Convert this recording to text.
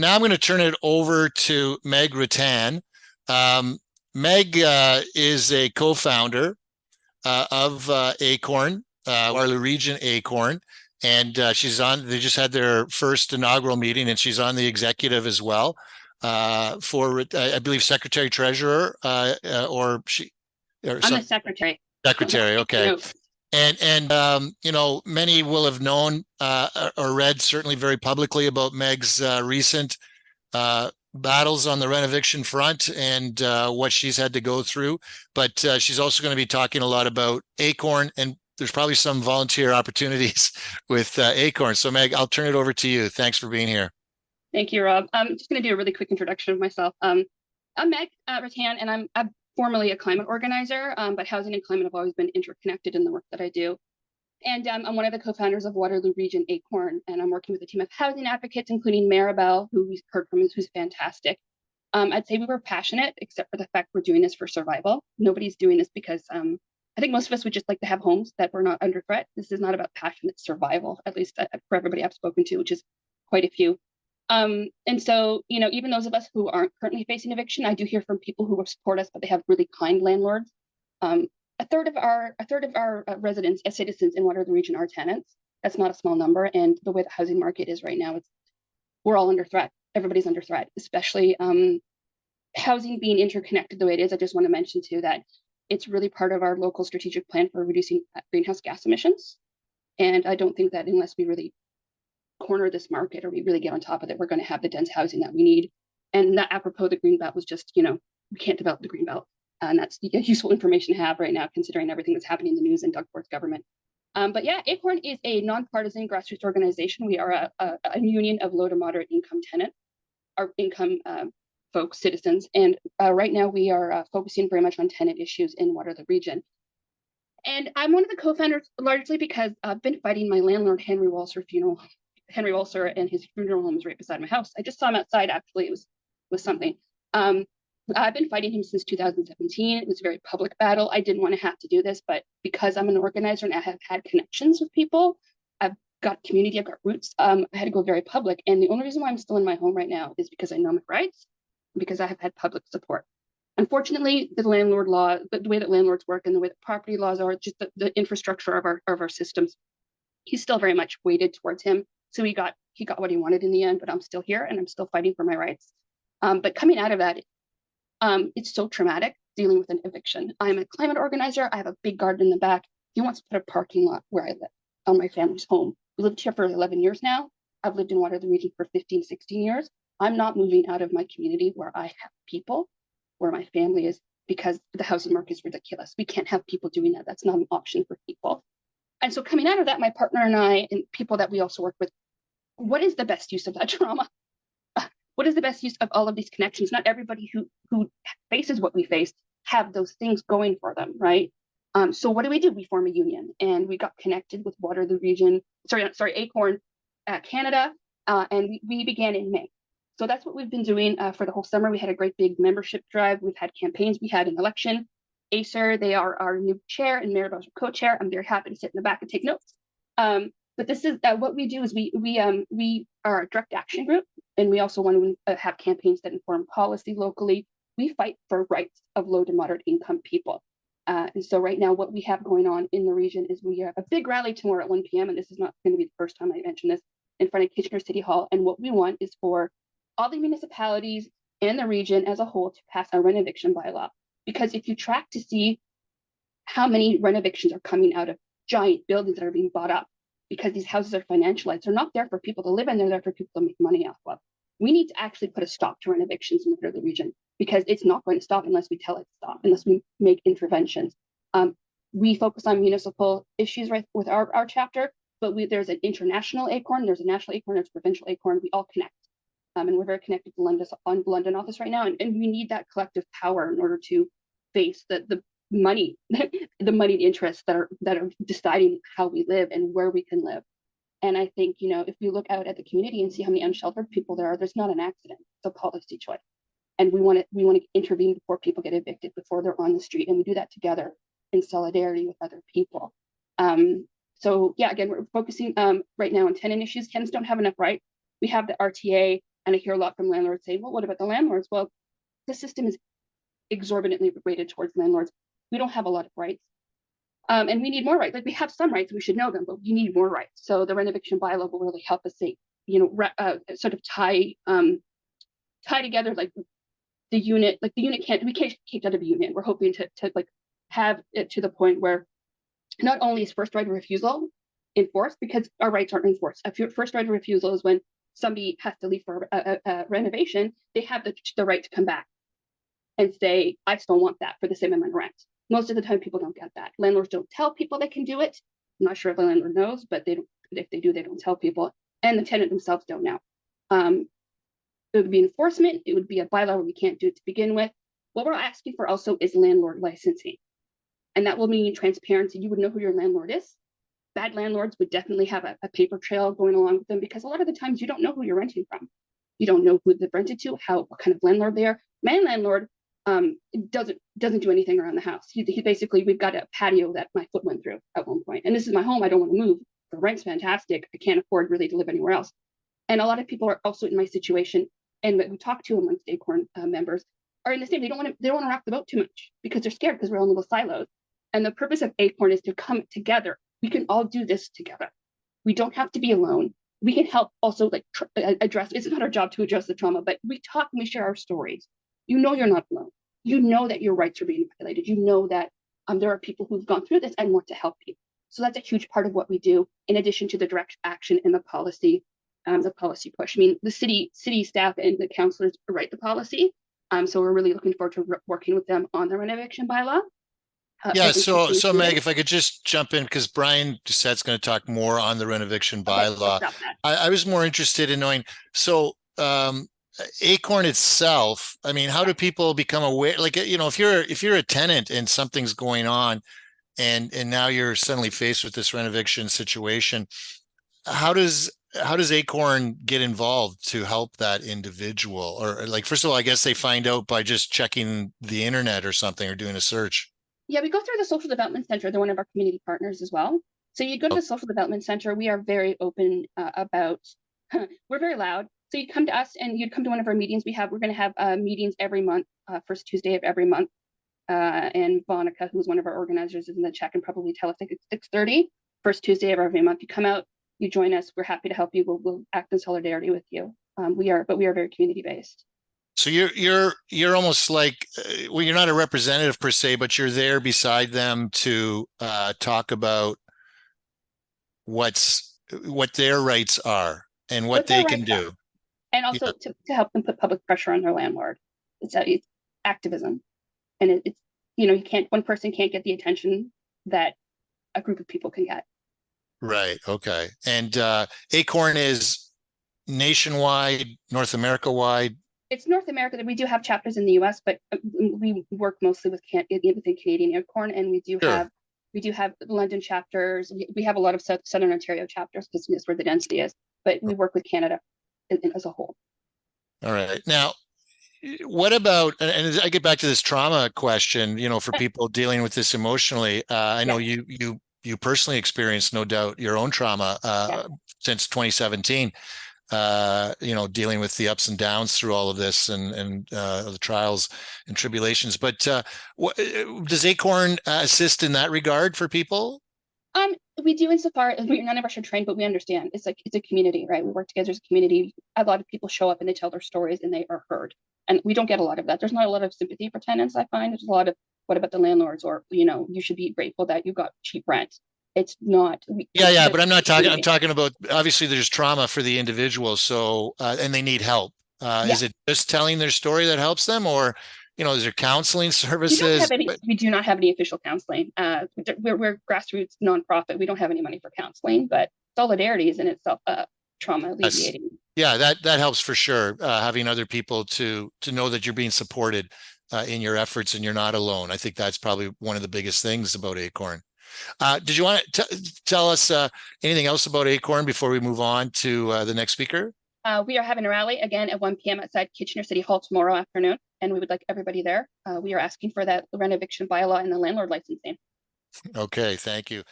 Now I'm going to turn it over to Meg Ruttan. Meg is a co-founder of ACORN, Waterloo Region ACORN, and she's on. They just had their first inaugural meeting, and she's on the executive as well for, I believe, Secretary Treasurer, or she. Or I'm the secretary. Secretary, okay. And you know, many will have known or read certainly very publicly about Meg's recent battles on the renoviction front and what she's had to go through. But she's also going to be talking a lot about ACORN, and there's probably some volunteer opportunities with ACORN. So Meg, I'll turn it over to you. Thanks for being here. Thank you, Rob. I'm just going to do a really quick introduction of myself. I'm Meg Ruttan, and I'm formerly a climate organizer, but housing and climate have always been interconnected in the work that I do. And I'm one of the co-founders of Waterloo Region ACORN, and I'm working with a team of housing advocates, including Maribel, who we've heard from, who's fantastic. I'd say we were passionate, except for the fact we're doing this for survival. Nobody's doing this because I think most of us would just like to have homes that were not under threat. This is not about passion, it's survival, at least for everybody I've spoken to, which is quite a few. And so, you know, even those of us who aren't currently facing eviction, I do hear from people who will support us, but they have really kind landlords. A third of our residents as citizens in Waterloo Region are tenants. That's not a small number. And the way the housing market is right now, we're all under threat. Everybody's under threat, especially housing being interconnected the way it is. I just want to mention too that it's really part of our local strategic plan for reducing greenhouse gas emissions. And I don't think that unless we really corner this market or we really get on top of it, we're going to have the dense housing that we need. And that apropos, the Greenbelt was just, you know, we can't develop the Greenbelt. And that's useful information to have right now, considering everything that's happening in the news and Doug Ford's government. But yeah, ACORN is a nonpartisan grassroots organization. We are a union of low to moderate income tenants, our income folks, citizens. And right now we are focusing very much on tenant issues in Waterloo Region. And I'm one of the co-founders largely because I've been fighting my landlord, Henry Walser, and his funeral home is right beside my house. I just saw him outside, actually. It was something. I've been fighting him since 2017. It was a very public battle. I didn't want to have to do this, but because I'm an organizer and I have had connections with people, I've got community, I've got roots, I had to go very public. And the only reason why I'm still in my home right now is because I know my rights, because I have had public support. Unfortunately, the landlord law, the way that landlords work and the way that property laws are, just the infrastructure of our systems, he's still very much weighted towards him. So he got what he wanted in the end, but I'm still here and I'm still fighting for my rights. But coming out of that, it's so traumatic dealing with an eviction. I'm a climate organizer. I have a big garden in the back. He wants to put a parking lot where I live on my family's home. We lived here for 11 years now. I've lived in Waterloo Region for 15, 16 years. I'm not moving out of my community where I have people, where my family is, because the housing market is ridiculous. We can't have people doing that. That's not an option for people. And so coming out of that, my partner and I and people that we also work with, what is the best use of that trauma? What is the best use of all of these connections? Not everybody who faces what we face have those things going for them, right? So what do? We form a union, and we got connected with Waterloo Region, ACORN Canada, and we began in May. So that's what we've been doing for the whole summer. We had a great big membership drive. We've had campaigns. We had an election. Acer, they are our new chair, and Maribel's our co-chair. I'm very happy to sit in the back and take notes. But this is what we do is we are a direct action group, and we also want to have campaigns that inform policy locally. We fight for rights of low to moderate income people. And so right now, what we have going on in the region is we have a big rally tomorrow at 1 p.m. And this is not going to be the first time I mention this, in front of Kitchener City Hall. And what we want is for all the municipalities and the region as a whole to pass a renoviction bylaw. Because if you track to see how many renovictions are coming out of giant buildings that are being bought up, because these houses are financialized, they're not there for people to live in, they're there for people to make money off of. We need to actually put a stop to renovictions in the region, because it's not going to stop unless we tell it to stop, unless we make interventions. We focus on municipal issues right with our chapter, but there's an international ACORN, there's a national ACORN, there's a provincial ACORN, we all connect. And we're very connected to London office right now, and we need that collective power in order to face the money, the moneyed interests that are deciding how we live and where we can live. And I think, you know, if we look out at the community and see how many unsheltered people there are, there's not an accident. It's a policy choice. And we want to intervene before people get evicted, before they're on the street, and we do that together in solidarity with other people. So yeah, again, we're focusing right now on tenant issues. Tenants don't have enough rights. We have the RTA. And I hear a lot from landlords saying, well, what about the landlords? Well, the system is exorbitantly weighted towards landlords. We don't have a lot of rights. And we need more rights. Like, we have some rights, we should know them, but we need more rights. So the renoviction bylaw will really help us say, sort of tie together, like the unit, we can't kick out of a unit. We're hoping to like have it to the point where not only is first right of refusal enforced, because our rights aren't enforced. First right of refusal is when somebody has to leave for a renovation, they have the right to come back and say, I still want that for the same amount of rent. Most of the time, people don't get that. Landlords don't tell people they can do it. I'm not sure if the landlord knows, but they don't. If they do, they don't tell people, and the tenant themselves don't know. It would be enforcement. It would be a bylaw where we can't do it to begin with. What we're asking for also is landlord licensing, and that will mean transparency. You would know who your landlord is. Bad landlords would definitely have a paper trail going along with them, because a lot of the times you don't know who you're renting from. You don't know who they've rented to, what kind of landlord they are. My landlord doesn't do anything around the house. He basically, we've got a patio that my foot went through at one point, and this is my home. I don't want to move. The rent's fantastic. I can't afford really to live anywhere else. And a lot of people are also in my situation, and we talk to amongst ACORN members are in the same. They don't want to rock the boat too much because they're scared, because we're all in little silos. And the purpose of ACORN is to come together. We can all do this together. We don't have to be alone. We can help also address. It's not our job to address the trauma, but we talk and we share our stories. You know you're not alone. You know that your rights are being violated. You know that there are people who've gone through this and want to help you. So that's a huge part of what we do, in addition to the direct action and the policy push. I mean, the city staff and the councilors write the policy. So we're really looking forward to working with them on the renoviction bylaw. Yeah, so Meg, if I could just jump in, because Brian Doucette's going to talk more on the renoviction bylaw. I was more interested in knowing, so ACORN itself, I mean, how do people become aware? Like, if you're a tenant and something's going on, and now you're suddenly faced with this renoviction situation, how does ACORN get involved to help that individual? Or, like, first of all, I guess they find out by just checking the internet or something, or doing a search. Yeah, we go through the Social Development Center. They're one of our community partners as well. So you go to the Social Development Center. We are very open about, we're very loud. So you come to us and you'd come to one of our meetings. We're going to have meetings every month, first Tuesday of every month. And Monica, who's one of our organizers, is in the chat, and probably tell us, I think it's 6:30, first Tuesday of every month. You come out, you join us. We're happy to help you. We'll act in solidarity with you. We are very community based. So you're almost like, well, you're not a representative per se, but you're there beside them to talk about what their rights are and what they can do, and also to help them put public pressure on their landlord. It's activism, and it's one person can't get the attention that a group of people can get. Right. Okay. And ACORN is nationwide, North America wide. It's North America. That we do have chapters in the U.S., but we work mostly with within Canadian ACORN, and we do have London chapters. We have a lot of Southern Ontario chapters, because that's where the density is. But we work with Canada as a whole. All right. Now, what about, and I get back to this trauma question, for people dealing with this emotionally. I know you personally experienced, no doubt, your own trauma since 2017. Dealing with the ups and downs through all of this, and the trials and tribulations. But does ACORN assist in that regard for people? We do, insofar as none of us are trained, but we understand. It's a community, right? We work together as a community. A lot of people show up and they tell their stories and they are heard. And we don't get a lot of that. There's not a lot of sympathy for tenants, I find. There's a lot of, what about the landlords? Or, you should be grateful that you got cheap rent. It's not. But I'm not talking, I'm talking about, obviously there's trauma for the individual. So, and they need help. Is it just telling their story that helps them, or, is there counseling services? We do not have any official counseling. We're grassroots nonprofit. We don't have any money for counseling, but solidarity is in itself trauma alleviating. Yeah, that helps for sure. Having other people to know that you're being supported in your efforts and you're not alone. I think that's probably one of the biggest things about ACORN. Did you want to tell us anything else about ACORN before we move on to the next speaker? We are having a rally again at 1 p.m. outside Kitchener City Hall tomorrow afternoon, and we would like everybody there. We are asking for that renoviction bylaw and the landlord licensing. Okay, thank you.